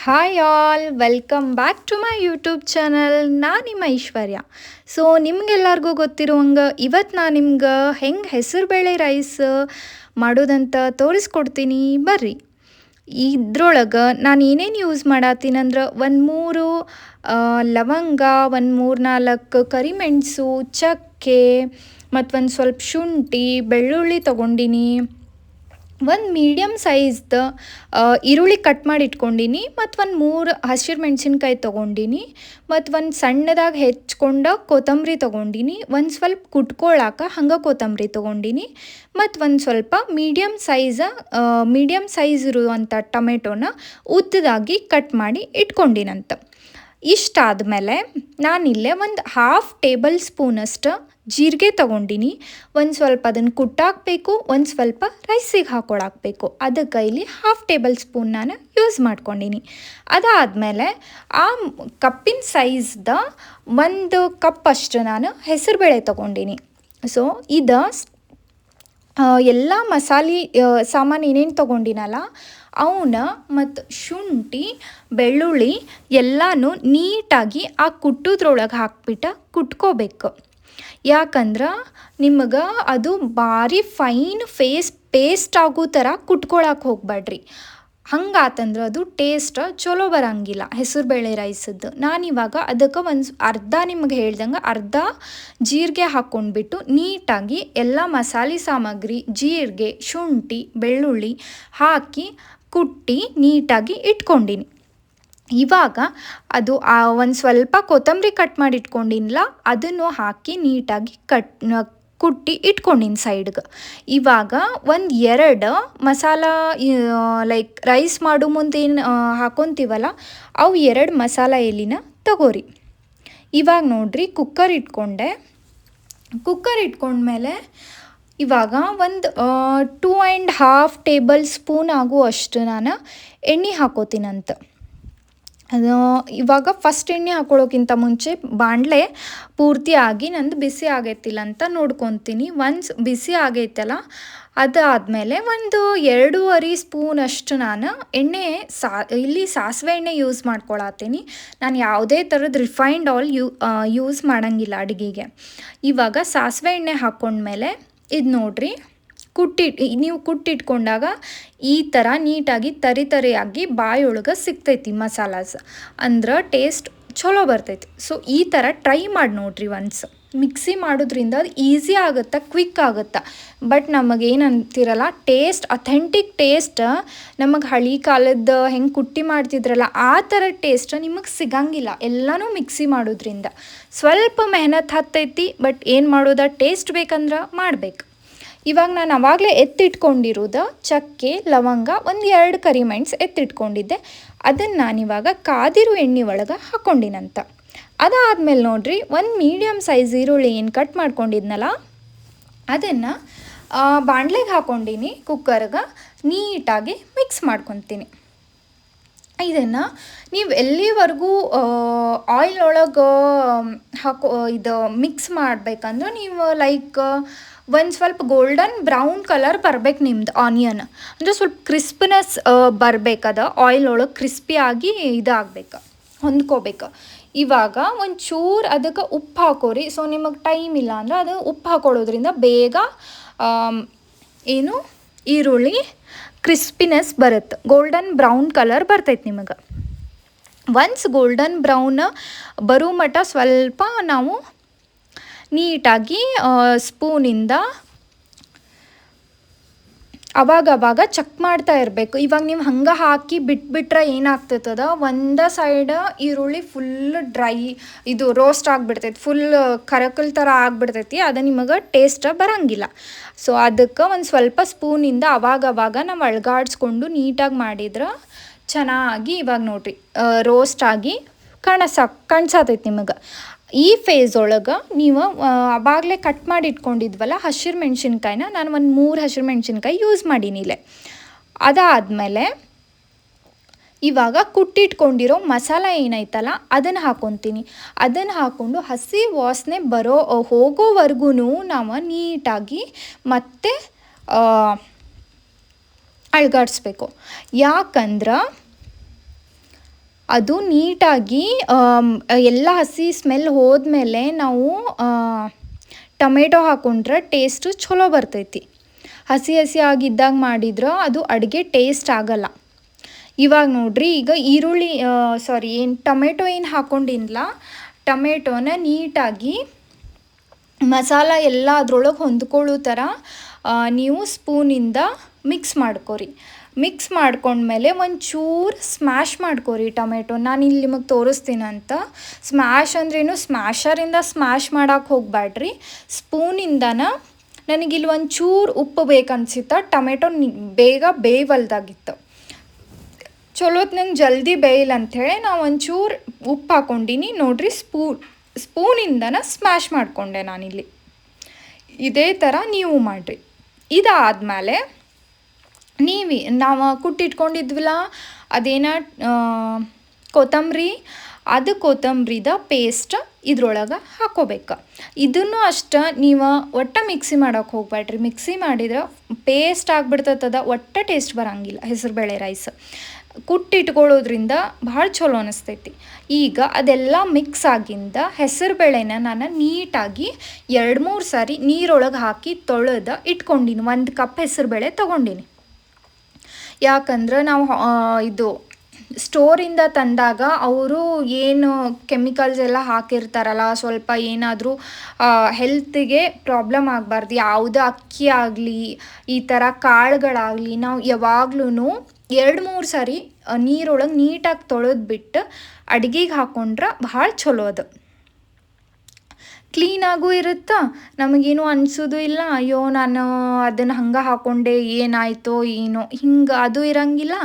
Hi all welcome back to my YouTube channel. ನಾನು ನಿಮ್ಮ ಐಶ್ವರ್ಯ. So ನಿಮ್ಗೆಲ್ಲರಿಗೂ ಗೊತ್ತಿರುವಂಗೆ ಇವತ್ತು ನಾನು ನಿಮ್ಗೆ ಹೆಂಗೆ ಹೆಸರುಬೇಳೆ ರೈಸ್ ಮಾಡೋದಂತ ತೋರಿಸ್ಕೊಡ್ತೀನಿ ಬರ್ರಿ. ಇದ್ರೊಳಗೆ ನಾನು ಏನೇನು ಯೂಸ್ ಮಾಡತ್ತೀನಂದ್ರೆ ಒಂದು 3 ಲವಂಗ, ಒಂದು 3-4 ಕರಿಮೆಣಸು, ಚಕ್ಕೆ ಮತ್ತು ಒಂದು ಸ್ವಲ್ಪ ಶುಂಠಿ ಬೆಳ್ಳುಳ್ಳಿ ತೊಗೊಂಡಿನಿ. ಒಂದು ಮೀಡಿಯಮ್ ಸೈಜ್ದು ಈರುಳ್ಳಿ ಕಟ್ ಮಾಡಿ ಇಟ್ಕೊಂಡೀನಿ ಮತ್ತು ಒಂದು 3 ಹಸಿರು ಮೆಣಸಿನ್ಕಾಯಿ ತೊಗೊಂಡಿನಿ ಮತ್ತು ಒಂದು ಸಣ್ಣದಾಗಿ ಹೆಚ್ಕೊಂಡು ಕೊತ್ತಂಬರಿ ತೊಗೊಂಡಿನಿ. ಒಂದು ಸ್ವಲ್ಪ ಕುಟ್ಕೊಳ್ಳಾಕ ಹಂಗೆ ಕೊತ್ತಂಬರಿ ತೊಗೊಂಡಿನಿ ಮತ್ತು ಒಂದು ಸ್ವಲ್ಪ ಮೀಡಿಯಮ್ ಸೈಜ್ ಇರುವಂಥ ಟೊಮೆಟೊನ ಉದ್ದದಾಗಿ ಕಟ್ ಮಾಡಿ ಇಟ್ಕೊಂಡಿನಂತ. ಇಷ್ಟಾದಮೇಲೆ ನಾನಿಲ್ಲೇ ಒಂದು 1/2 ಟೇಬಲ್ ಸ್ಪೂನಷ್ಟು ಜೀರಿಗೆ ತೊಗೊಂಡಿನಿ. ಒಂದು ಸ್ವಲ್ಪ ಅದನ್ನು ಕುಟ್ಟಾಕಬೇಕು, ಒಂದು ಸ್ವಲ್ಪ ರೈಸಿಗೆ ಹಾಕ್ಕೊಳಾಕಬೇಕು. ಅದಕ್ಕೆ ಇಲ್ಲಿ 1/2 ಟೇಬಲ್ ಸ್ಪೂನ್ ನಾನು ಯೂಸ್ ಮಾಡ್ಕೊಂಡಿನಿ. ಅದಾದಮೇಲೆ ಆ ಕಪ್ಪಿನ ಸೈಜ್ದ 1 ಕಪ್ ಅಷ್ಟು ನಾನು ಹೆಸರುಬೇಳೆ ತೊಗೊಂಡಿನಿ. ಸೊ ಇದು ಎಲ್ಲ ಮಸಾಲೆ ಸಾಮಾನು ಏನೇನು ತೊಗೊಂಡಿನಲ್ಲ ಅವನ್ನ ಮತ್ತು ಶುಂಠಿ ಬೆಳ್ಳುಳ್ಳಿ ಎಲ್ಲನೂ ನೀಟಾಗಿ ಆ ಕುಟ್ಟೋದ್ರೊಳಗೆ ಹಾಕ್ಬಿಟ್ಟು ಕುಟ್ಕೋಬೇಕು. ಯಾಕಂದ್ರೆ ನಿಮಗೆ ಅದು ಭಾರಿ ಫೈನ್ ಪೇಸ್ಟ್ ಆಗೋ ಥರ ಕುಟ್ಕೊಳಕ್ಕೆ ಹೋಗ್ಬೇಡ್ರಿ. ಹಂಗಾತಂದ್ರೆ ಅದು ಟೇಸ್ಟ್ ಚಲೋ ಬರೋಂಗಿಲ್ಲ ಹೆಸರುಬೇಳೆ ರೈಸದ್ದು. ನಾನಿವಾಗ ಅದಕ್ಕೆ ಒಂದು ಅರ್ಧ ನಿಮಗೆ ಹೇಳ್ದಂಗೆ ಅರ್ಧ ಜೀರಿಗೆ ಹಾಕ್ಕೊಂಡ್ಬಿಟ್ಟು ನೀಟಾಗಿ ಎಲ್ಲ ಮಸಾಲೆ ಸಾಮಗ್ರಿ ಜೀರಿಗೆ ಶುಂಠಿ ಬೆಳ್ಳುಳ್ಳಿ ಹಾಕಿ ಕುಟ್ಟಿ ನೀಟಾಗಿ ಇಟ್ಕೊಂಡಿನಿ. ಇವಾಗ ಅದು ಒಂದು ಸ್ವಲ್ಪ ಕೊತ್ತಂಬರಿ ಕಟ್ ಮಾಡಿ ಇಟ್ಕೊಂಡಿನಲ್ಲ ಅದನ್ನು ಹಾಕಿ ನೀಟಾಗಿ ಕುಟ್ಟಿ ಇಟ್ಕೊಂಡಿನಿ ಸೈಡ್ಗೆ. ಇವಾಗ ಒಂದು 2 ಮಸಾಲ ಲೈಕ್ ರೈಸ್ ಮಾಡೋ ಮುಂದೆ ಏನು ಹಾಕೊತೀವಲ್ಲ ಅವು 2 ಮಸಾಲ ಎಲೆನ ತಗೋರಿ. ಇವಾಗ ನೋಡ್ರಿ ಕುಕ್ಕರ್ ಇಟ್ಕೊಂಡ್ಮೇಲೆ ಇವಾಗ ಒಂದು 2.5 ಟೇಬಲ್ ಸ್ಪೂನ್ ಆಗುವಷ್ಟು ನಾನು ಎಣ್ಣೆ ಹಾಕೋತೀನಂತ. ಅದು ಇವಾಗ ಫಸ್ಟ್ ಎಣ್ಣೆ ಹಾಕೊಳ್ಳೋಕ್ಕಿಂತ ಮುಂಚೆ ಬಾಣಲೆ ಪೂರ್ತಿಯಾಗಿ ನಂದು ಬಿಸಿ ಆಗೈತಿಲ್ಲ ಅಂತ ನೋಡ್ಕೊತೀನಿ. ಒನ್ಸ್ ಬಿಸಿ ಆಗೈತಲ್ಲ ಅದಾದಮೇಲೆ ಒಂದು 2.5 ಸ್ಪೂನಷ್ಟು ನಾನು ಇಲ್ಲಿ ಸಾಸಿವೆ ಎಣ್ಣೆ ಯೂಸ್ ಮಾಡ್ಕೊಳತ್ತೀನಿ. ನಾನು ಯಾವುದೇ ಥರದ ರಿಫೈನ್ಡ್ ಆಯಿಲ್ ಯೂಸ್ ಮಾಡೋಂಗಿಲ್ಲ ಅಡುಗೆಗೆ. ಇವಾಗ ಸಾಸಿವೆ ಎಣ್ಣೆ ಹಾಕ್ಕೊಂಡ್ಮೇಲೆ ಇದು ನೋಡ್ರಿ ನೀವು ಕುಟ್ಟಿಟ್ಕೊಂಡಾಗ ಈ ಥರ ನೀಟಾಗಿ ತರಿಯಾಗಿ ಬಾಯೊಳಗೆ ಸಿಗ್ತೈತಿ ಮಸಾಲಾಸ್, ಅಂದ್ರೆ ಟೇಸ್ಟ್ ಚಲೋ ಬರ್ತೈತಿ. ಸೊ ಈ ಥರ ಟ್ರೈ ಮಾಡಿ ನೋಡ್ರಿ ಒನ್ಸ್. ಮಿಕ್ಸಿ ಮಾಡೋದ್ರಿಂದ ಅದು ಈಸಿ ಆಗುತ್ತೆ, ಕ್ವಿಕ್ ಆಗುತ್ತೆ. ಬಟ್ ನಮಗೇನು ಅಂತಿರಲ್ಲ ಅಥೆಂಟಿಕ್ ಟೇಸ್ಟ್ ನಮಗೆ ಹಳೆ ಕಾಲದ ಹೆಂಗೆ ಕುಟ್ಟಿ ಮಾಡ್ತಿದ್ರಲ್ಲ ಆ ಥರ ಟೇಸ್ಟ್ ನಿಮಗೆ ಸಿಗಂಗಿಲ್ಲ ಎಲ್ಲನೂ ಮಿಕ್ಸಿ ಮಾಡೋದ್ರಿಂದ. ಸ್ವಲ್ಪ ಮೆಹನತ್ ಹತ್ತೈತಿ, ಬಟ್ ಏನು ಮಾಡೋದ ಟೇಸ್ಟ್ ಬೇಕಂದ್ರೆ ಮಾಡ್ಬೇಕು. ಇವಾಗ ನಾನು ಆವಾಗಲೇ ಎತ್ತಿಟ್ಕೊಂಡಿರೋದು ಚಕ್ಕೆ ಲವಂಗ ಒಂದು 2 ಕರಿಮೆಣಸು ಎತ್ತಿಟ್ಕೊಂಡಿದ್ದೆ. ಅದನ್ನು ನಾನಿವಾಗ ಕಾದಿರೋ ಎಣ್ಣೆ ಒಳಗೆ ಹಾಕ್ಕೊಂಡಿನಂತ. ಅದಾದಮೇಲೆ ನೋಡ್ರಿ ಒಂದು ಮೀಡಿಯಮ್ ಸೈಜ್ ಈರುಳ್ಳಿ ಏನು ಕಟ್ ಮಾಡ್ಕೊಂಡಿದ್ನಲ್ಲ ಅದನ್ನು ಬಾಣಲೆಗೆ ಹಾಕ್ಕೊಂಡಿನಿ. ಕುಕ್ಕರ್ಗೆ ನೀಟಾಗಿ ಮಿಕ್ಸ್ ಮಾಡ್ಕೊತೀನಿ. ಇದನ್ನು ನೀವು ಎಲ್ಲಿವರೆಗೂ ಆಯಿಲ್ ಒಳಗೆ ಇದು ಮಿಕ್ಸ್ ಮಾಡಬೇಕಂದ್ರೆ ನೀವು ಲೈಕ್ ಒಂದು ಸ್ವಲ್ಪ ಗೋಲ್ಡನ್ ಬ್ರೌನ್ ಕಲರ್ ಬರ್ಬೇಕು ನಿಮ್ದು ಆನಿಯನ್, ಅಂದರೆ ಸ್ವಲ್ಪ ಕ್ರಿಸ್ಪಿನೆಸ್ ಬರಬೇಕದ ಆಯಿಲ್ ಒಳಗೆ ಕ್ರಿಸ್ಪಿಯಾಗಿ ಇದಾಗಬೇಕು, ಹೊಂದ್ಕೋಬೇಕು. ಇವಾಗ ಒಂದು ಚೂರು ಅದಕ್ಕೆ ಉಪ್ಪು ಹಾಕೋರಿ. ಸೊ ನಿಮಗೆ ಟೈಮ್ ಇಲ್ಲ ಅಂದ್ರೆ ಅದು ಉಪ್ಪು ಹಾಕೊಳ್ಳೋದ್ರಿಂದ ಬೇಗ ಈರುಳ್ಳಿ ಕ್ರಿಸ್ಪಿನೆಸ್ ಬರುತ್ತೆ, ಗೋಲ್ಡನ್ ಬ್ರೌನ್ ಕಲರ್ ಬರ್ತೈತೆ ನಿಮಗೆ. ಒನ್ಸ್ ಗೋಲ್ಡನ್ ಬ್ರೌನ್ ಬರೋ ಮಟ್ಟ ಸ್ವಲ್ಪ ನಾವು ನೀಟಾಗಿ ಸ್ಪೂನಿಂದ ಅವಾಗ ಚೆಕ್ ಮಾಡ್ತಾ ಇರಬೇಕು. ಇವಾಗ ನೀವು ಹಂಗೆ ಹಾಕಿ ಬಿಟ್ಬಿಟ್ರೆ ಏನಾಗ್ತೈತದ ಒಂದು ಸೈಡ್ ಈರುಳ್ಳಿ ಫುಲ್ ರೋಸ್ಟ್ ಆಗಿಬಿಡ್ತೈತಿ, ಫುಲ್ ಕರಕಲ್ ಥರ ಆಗಿಬಿಡ್ತೈತಿ. ಅದು ನಿಮಗೆ ಟೇಸ್ಟ್ ಬರೋಂಗಿಲ್ಲ. ಸೊ ಅದಕ್ಕೆ ಒಂದು ಸ್ವಲ್ಪ ಸ್ಪೂನಿಂದ ಅವಾಗ ನಾವು ಅಳ್ಗಾಡಿಸ್ಕೊಂಡು ನೀಟಾಗಿ ಮಾಡಿದ್ರೆ ಚೆನ್ನಾಗಿ ಇವಾಗ ನೋಡ್ರಿ ರೋಸ್ಟ್ ಆಗಿ ಕಾಣಿಸತೈತಿ ನಿಮಗೆ. ಈ ಫೇಸ್ ಒಳಗೆ ನೀವು ಆವಾಗಲೇ ಕಟ್ ಮಾಡಿ ಇಟ್ಕೊಂಡಿದ್ವಲ್ಲ ಹಸಿರು ಮೆಣಸಿನ್ಕಾಯಿನ ನಾನು ಒಂದು 3 ಹಸಿರು ಮೆಣಸಿನ್ಕಾಯಿ ಯೂಸ್ ಮಾಡೀನಿಲೆ. ಅದಾದಮೇಲೆ ಇವಾಗ ಕುಟ್ಟಿಟ್ಕೊಂಡಿರೋ ಮಸಾಲ ಏನೈತಲ್ಲ ಅದನ್ನು ಹಾಕ್ಕೊತೀನಿ. ಅದನ್ನು ಹಾಕ್ಕೊಂಡು ಹಸಿ ವಾಸನೆ ಹೋಗೋವರೆಗೂ ನಾವು ನೀಟಾಗಿ ಮತ್ತೆ ಅಳ್ಗಾಡಿಸ್ಬೇಕು. ಯಾಕಂದ್ರೆ ಅದು ನೀಟಾಗಿ ಎಲ್ಲ ಹಸಿ ಸ್ಮೆಲ್ ಹೋದ್ಮೇಲೆ ನಾವು ಟೊಮೆಟೊ ಹಾಕೊಂಡ್ರೆ ಟೇಸ್ಟು ಚಲೋ ಬರ್ತೈತಿ. ಹಸಿ ಹಸಿ ಆಗಿದ್ದಾಗ ಮಾಡಿದ್ರೆ ಅದು ಅಡುಗೆ ಟೇಸ್ಟ್ ಆಗಲ್ಲ. ಇವಾಗ ನೋಡ್ರಿ, ಈಗ ಈರುಳ್ಳಿ ಏನು ಟೊಮೆಟೊ ಏನು ಹಾಕ್ಕೊಂಡಿಲ್ಲ, ಟೊಮೆಟೊನ ನೀಟಾಗಿ ಮಸಾಲ ಎಲ್ಲ ಅದ್ರೊಳಗೆ ಹೊಂದ್ಕೊಳ್ಳೋ ಥರ ನೀವು ಸ್ಪೂನಿಂದ ಮಿಕ್ಸ್ ಮಾಡ್ಕೊರಿ. ಮಿಕ್ಸ್ ಮಾಡ್ಕೊಂಡ್ಮೇಲೆ ಒಂಚೂರು ಸ್ಮ್ಯಾಶ್ ಮಾಡ್ಕೊರಿ ಟೊಮೆಟೊ. ನಾನು ಇಲ್ಲಿ ನಿಮಗೆ ತೋರಿಸ್ತೀನಂತ. ಸ್ಮ್ಯಾಶ್ ಅಂದ್ರೇನು, ಸ್ಮ್ಯಾಶರಿಂದ ಸ್ಮ್ಯಾಶ್ ಮಾಡೋಕೆ ಹೋಗಬೇಡ್ರಿ, ಸ್ಪೂನಿಂದನ. ನನಗಿಲ್ಲಿ ಒಂಚೂರು ಉಪ್ಪು ಬೇಕನ್ಸಿತ್ತ, ಟೊಮೆಟೊ ಬೇಗ ಬೇಯ್ವಲ್ದಾಗಿತ್ತು. ಚಲೋತ್ ನಂಗೆ ಜಲ್ದಿ ಬೇಯಿಲ್ಲ ಅಂಥೇಳಿ ನಾವು ಒಂಚೂರು ಉಪ್ಪು ಹಾಕ್ಕೊಂಡಿನಿ ನೋಡ್ರಿ. ಸ್ಪೂನಿಂದನ ಸ್ಮ್ಯಾಶ್ ಮಾಡಿಕೊಂಡೆ ನಾನಿಲ್ಲಿ. ಇದೇ ಥರ ನೀವು ಮಾಡಿರಿ. ಇದಾದಮೇಲೆ ನಾವು ಕುಟ್ಟಿಟ್ಕೊಂಡಿದ್ವಲ್ಲ ಅದೇನ ಕೊತ್ತಂಬರಿ, ಅದು ಕೊತ್ತಂಬ್ರಿದ ಪೇಸ್ಟ್ ಇದ್ರೊಳಗೆ ಹಾಕೋಬೇಕು. ಇದನ್ನು ಅಷ್ಟು ನೀವು ಒಟ್ಟು ಮಿಕ್ಸಿ ಮಾಡೋಕೆ ಹೋಗ್ಬೇಡ್ರಿ. ಮಿಕ್ಸಿ ಮಾಡಿದ್ರೆ ಪೇಸ್ಟ್ ಆಗಿಬಿಡ್ತದ, ಒಟ್ಟು ಟೇಸ್ಟ್ ಬರೋಂಗಿಲ್ಲ ಹೆಸರುಬೇಳೆ ರೈಸ್. ಕುಟ್ಟಿಟ್ಕೊಳ್ಳೋದ್ರಿಂದ ಭಾಳ ಚಲೋ ಅನಿಸ್ತೈತಿ. ಈಗ ಅದೆಲ್ಲ ಮಿಕ್ಸ್ ಆಗಿಂದ ಹೆಸರುಬೇಳೆನ ನಾನು ನೀಟಾಗಿ 2-3 ಸಾರಿ ನೀರೊಳಗೆ ಹಾಕಿ ತೊಳೆದು ಇಟ್ಕೊಂಡಿನಿ. 1 ಕಪ್ ಹೆಸರುಬೇಳೆ ತೊಗೊಂಡಿನಿ. ಯಾಕಂದ್ರೆ ನಾವು ಇದು ಸ್ಟೋರಿಂದ ತಂದಾಗ ಅವರು ಏನು ಕೆಮಿಕಲ್ಸ್ ಎಲ್ಲ ಹಾಕಿರ್ತಾರಲ್ಲ, ಸ್ವಲ್ಪ ಏನಾದರೂ ಹೆಲ್ತಿಗೆ ಪ್ರಾಬ್ಲಮ್ ಆಗಬಾರ್ದು. ಯಾವುದೇ ಅಕ್ಕಿ ಆಗಲಿ, ಈ ಥರ ಕಾಳುಗಳಾಗಲಿ, ನಾವು ಯಾವಾಗ್ಲೂ 2-3 ಸಾರಿ ನೀರೊಳಗೆ ನೀಟಾಗಿ ತೊಳೆದ್ಬಿಟ್ಟು ಅಡುಗೆಗೆ ಹಾಕ್ಕೊಂಡ್ರೆ ಭಾಳ ಚಲೋ ಅದು. ಕ್ಲೀನಾಗೂ ಇರುತ್ತೆ, ನಮಗೇನು ಅನಿಸೋದು ಇಲ್ಲ, ಅಯ್ಯೋ ನಾನು ಅದನ್ನು ಹಂಗೆ ಹಾಕ್ಕೊಂಡೆ ಏನಾಯಿತೋ ಏನೋ, ಹಿಂಗೆ ಅದು ಇರೋಂಗಿಲ್ಲ.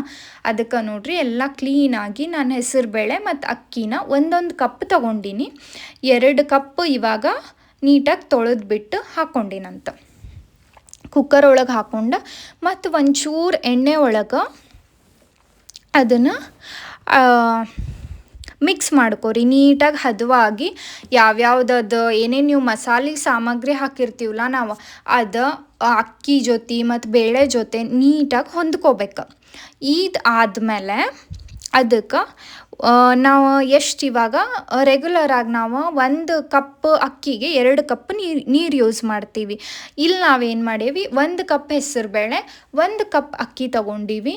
ಅದಕ್ಕೆ ನೋಡ್ರಿ, ಎಲ್ಲ ಕ್ಲೀನಾಗಿ ನಾನು ಹೆಸರುಬೇಳೆ ಮತ್ತು ಅಕ್ಕಿನ 1 ಕಪ್ ತೊಗೊಂಡಿನಿ. 2 ಕಪ್ ಇವಾಗ ನೀಟಾಗಿ ತೊಳೆದ್ಬಿಟ್ಟು ಹಾಕ್ಕೊಂಡಿನಂತ. ಕುಕ್ಕರ್ ಒಳಗೆ ಹಾಕ್ಕೊಂಡು ಮತ್ತು ಒಂಚೂರು ಎಣ್ಣೆ ಒಳಗೆ ಅದನ್ನು ಮಿಕ್ಸ್ ಮಾಡ್ಕೊರಿ ನೀಟಾಗಿ ಹದವಾಗಿ. ಯಾವ್ಯಾವ್ದದು ಏನೇನು ನೀವು ಮಸಾಲೆ ಸಾಮಗ್ರಿ ಹಾಕಿರ್ತೀವಲ್ಲ ನಾವು, ಅದು ಅಕ್ಕಿ ಜೊತೆ ಮತ್ತು ಬೇಳೆ ಜೊತೆ ನೀಟಾಗಿ ಹೊಂದ್ಕೋಬೇಕು. ಆದಮೇಲೆ ಅದಕ್ಕೆ ನಾವು ಎಷ್ಟು ಇವಾಗ ರೆಗ್ಯುಲರಾಗಿ ನಾವು 1 ಕಪ್ ಅಕ್ಕಿಗೆ 2 ಕಪ್ ನೀರು ಯೂಸ್ ಮಾಡ್ತೀವಿ. ಇಲ್ಲಿ ನಾವೇನು ಮಾಡೀವಿ, 1 ಕಪ್ ಹೆಸರುಬೇಳೆ 1 ಕಪ್ ಅಕ್ಕಿ ತೊಗೊಂಡೀವಿ.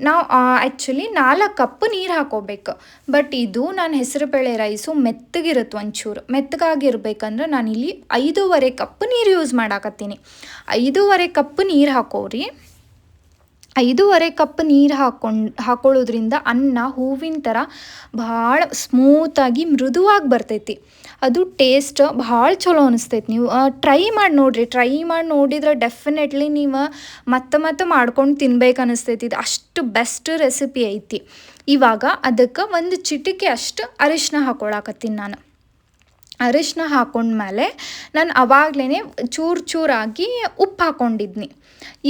ನಾವು ಆ್ಯಕ್ಚುಲಿ 4 ಕಪ್ ನೀರು ಹಾಕೋಬೇಕು. ಬಟ್ ಇದು ನಾನು ಹೆಸರುಬೇಳೆ ರೈಸು ಮೆತ್ತಗಿರುತ್ತೆ, ಒಂಚೂರು ಮೆತ್ತಗಾಗಿರ್ಬೇಕಂದ್ರೆ ನಾನಿಲ್ಲಿ 5.5 ಕಪ್ ನೀರು ಯೂಸ್ ಮಾಡಾಕತ್ತೀನಿ. 5.5 ಕಪ್ ನೀರು ಹಾಕೋರಿ. 5.5 ಕಪ್ ನೀರು ಹಾಕೊಳ್ಳೋದ್ರಿಂದ ಅನ್ನ ಹೂವಿನ ಥರ ಭಾಳ ಸ್ಮೂತಾಗಿ ಮೃದುವಾಗಿ ಬರ್ತೈತಿ. ಅದು ಟೇಸ್ಟ್ ಭಾಳ ಚಲೋ ಅನಿಸ್ತೈತಿ. ನೀವು ಟ್ರೈ ಮಾಡಿ ನೋಡಿರಿ. ಟ್ರೈ ಮಾಡಿ ನೋಡಿದ್ರೆ ಡೆಫಿನೆಟ್ಲಿ ನೀವು ಮತ್ತೆ ಮಾಡ್ಕೊಂಡು ತಿನ್ಬೇಕು ಅನಿಸ್ತೈತಿ. ಇದು ಅಷ್ಟು ಬೆಸ್ಟ್ ರೆಸಿಪಿ ಐತಿ. ಇವಾಗ ಅದಕ್ಕೆ 1 ಚಿಟಿಕೆ ಅಷ್ಟು ಅರಿಶಿನ ಹಾಕೊಳಕತ್ತೀನಿ ನಾನು. ಅರಿಶಿನ ಹಾಕೊಂಡ್ಮೇಲೆ ನಾನು ಅವಾಗಲೇ ಚೂರಾಗಿ ಉಪ್ಪು ಹಾಕ್ಕೊಂಡಿದ್ನಿ.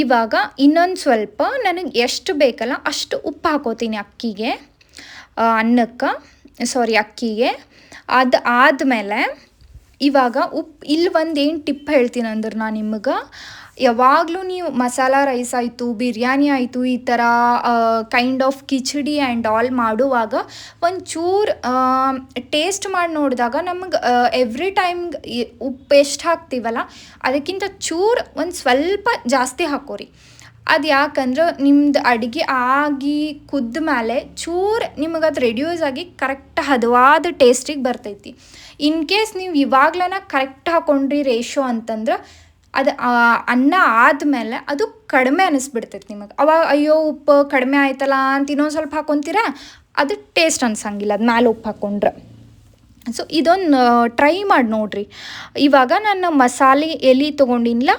ಇವಾಗ ಇನ್ನೊಂದು ಸ್ವಲ್ಪ ನನಗೆ ಎಷ್ಟು ಬೇಕಲ್ಲ ಅಷ್ಟು ಉಪ್ಪು ಹಾಕೋತೀನಿ ಅಕ್ಕಿಗೆ. ಅಕ್ಕಿಗೆ. ಅದು ಆದಮೇಲೆ ಇವಾಗ ಇಲ್ಲಿ ಏನು ಟಿಪ್ ಹೇಳ್ತೀನಿ ಅಂದ್ರೆ ನಾನು ನಿಮಗೆ, ಯಾವಾಗಲೂ ನೀವು ಮಸಾಲ ರೈಸ್ ಆಯಿತು, ಬಿರಿಯಾನಿ ಆಯಿತು, ಈ ಥರ kind of khichdi and all ಮಾಡುವಾಗ ಒಂಚೂರು ಟೇಸ್ಟ್ ಮಾಡಿ ನೋಡಿದಾಗ ನಮಗೆ ಎವ್ರಿ ಟೈಮ್ ಉಪ್ಪು ಎಷ್ಟು ಹಾಕ್ತೀವಲ್ಲ ಅದಕ್ಕಿಂತ ಚೂರು ಒಂದು ಸ್ವಲ್ಪ ಜಾಸ್ತಿ ಹಾಕೋರಿ. ಅದು ಯಾಕಂದ್ರೆ ನಿಮ್ದು ಅಡುಗೆ ಆಗಿ ಕುದ್ದ ಮೇಲೆ ಚೂರು ನಿಮಗೆ ಅದು ರೆಡ್ಯೂಸ್ ಆಗಿ ಕರೆಕ್ಟ್ ಹದವಾದ ಟೇಸ್ಟಿಗೆ ಬರ್ತೈತಿ. ಇನ್ ಕೇಸ್ ನೀವು ಇವಾಗ್ಲೇ ಕರೆಕ್ಟ್ ಹಾಕ್ಕೊಂಡ್ರಿ ರೇಷೋ ಅಂತಂದ್ರೆ ಅದು ಅನ್ನ ಆದಮೇಲೆ ಅದು ಕಡಿಮೆ ಅನ್ನಿಸ್ಬಿಡ್ತೈತೆ ನಿಮಗೆ. ಅವಾಗ ಅಯ್ಯೋ ಉಪ್ಪು ಕಡಿಮೆ ಆಯ್ತಲ್ಲ ಅಂತ ಇನ್ನೊಂದು ಸ್ವಲ್ಪ ಹಾಕ್ಕೊಂತೀರಾ, ಅದು ಟೇಸ್ಟ್ ಅನ್ಸಂಗಿಲ್ಲ ಅದು ಮ್ಯಾಲೆ ಉಪ್ಪು ಹಾಕ್ಕೊಂಡ್ರೆ. ಸೊ ಇದೊಂದು ಟ್ರೈ ಮಾಡಿ ನೋಡಿರಿ. ಇವಾಗ ನಾನು ಮಸಾಲೆ ಎಲೆ ತೊಗೊಂಡಿನಿಲ್ಲ,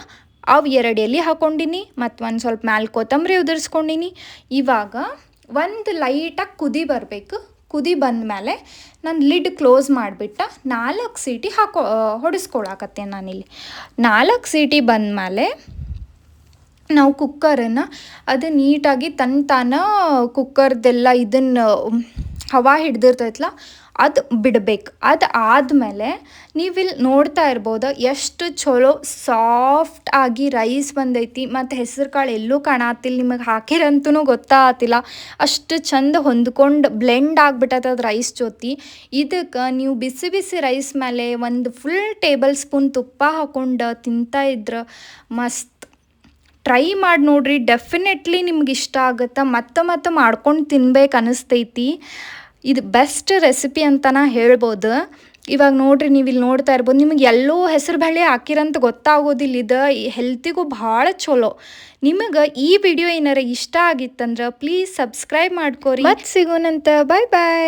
ಅವು 2 ಎಲೆ ಹಾಕ್ಕೊಂಡಿನಿ ಮತ್ತು ಒಂದು ಸ್ವಲ್ಪ ಮ್ಯಾಲೆ ಕೊತ್ತಂಬರಿ ಉದುರಿಸ್ಕೊಂಡಿನಿ. ಇವಾಗ ಒಂದು ಲೈಟಾಗಿ ಕುದಿ ಬರಬೇಕು. ಕುದಿ ಬಂದಮೇಲೆ ನಾನು ಲಿಡ್ ಕ್ಲೋಸ್ ಮಾಡಿಬಿಟ್ಟು 4 ಸೀಟಿ ಹೊಡಿಸ್ಕೊಳಕತ್ತೇನೆ ನಾನಿಲ್ಲಿ. 4 ಸೀಟಿ ಬಂದಮೇಲೆ ನಾವು ಕುಕ್ಕರನ್ನು ಅದು ನೀಟಾಗಿ ತಾನ ಕುಕ್ಕರ್ದೆಲ್ಲ ಇದನ್ನು ಹವಾ ಹಿಡ್ದಿರ್ತೈತಲ್ಲ ಅದು ಬಿಡಬೇಕು. ಅದು ಆದಮೇಲೆ ನೀವಿಲ್ಲಿ ನೋಡ್ತಾ ಇರ್ಬೋದು ಎಷ್ಟು ಚಲೋ ಸಾಫ್ಟ್ ಆಗಿ ರೈಸ್ ಬಂದೈತಿ. ಮತ್ತು ಹೆಸರು ಕಾಳು ಎಲ್ಲೂ ಕಾಣತ್ತಿಲ್ಲ, ನಿಮಗೆ ಹಾಕಿರಂತೂ ಗೊತ್ತಾಗತ್ತಿಲ್ಲ, ಅಷ್ಟು ಚಂದ ಹೊಂದ್ಕೊಂಡು ಬ್ಲೆಂಡ್ ಆಗಿಬಿಟ್ಟದ ರೈಸ್ ಜೊತೆ. ಇದಕ್ಕೆ ನೀವು ಬಿಸಿ ಬಿಸಿ ರೈಸ್ ಮೇಲೆ ಒಂದು ಫುಲ್ ಟೇಬಲ್ ಸ್ಪೂನ್ ತುಪ್ಪ ಹಾಕೊಂಡು ತಿಂತಾ ಇದ್ರೆ ಮಸ್ತ್. ಟ್ರೈ ಮಾಡಿ ನೋಡ್ರಿ, ಡೆಫಿನೆಟ್ಲಿ ನಿಮ್ಗೆ ಇಷ್ಟ ಆಗುತ್ತೆ. ಮತ್ತೆ ಮಾಡ್ಕೊಂಡು ತಿನ್ಬೇಕು ಅನ್ನಿಸ್ತೈತಿ. ಇದು ಬೆಸ್ಟ್ ರೆಸಿಪಿ ಅಂತಲೇ ಹೇಳ್ಬೋದು. ಇವಾಗ ನೋಡ್ರಿ, ನೀವು ಇಲ್ಲಿ ನೋಡ್ತಾ ಇರ್ಬೋದು, ನಿಮಗೆ ಎಲ್ಲೋ ಹೆಸರು ಬೇಳೆ ಹಾಕಿರಂತ ಗೊತ್ತಾಗೋದಿಲ್ಲ. ಇದು ಹೆಲ್ತಿಗೂ ಭಾಳ ಚಲೋ. ನಿಮಗೆ ಈ ವಿಡಿಯೋ ಏನಾರ ಇಷ್ಟ ಆಗಿತ್ತಂದ್ರೆ ಪ್ಲೀಸ್ ಸಬ್ಸ್ಕ್ರೈಬ್ ಮಾಡ್ಕೊರಿ. ಮತ್ತೆ ಸಿಗೋಣಂತ, ಬಾಯ್ ಬಾಯ್.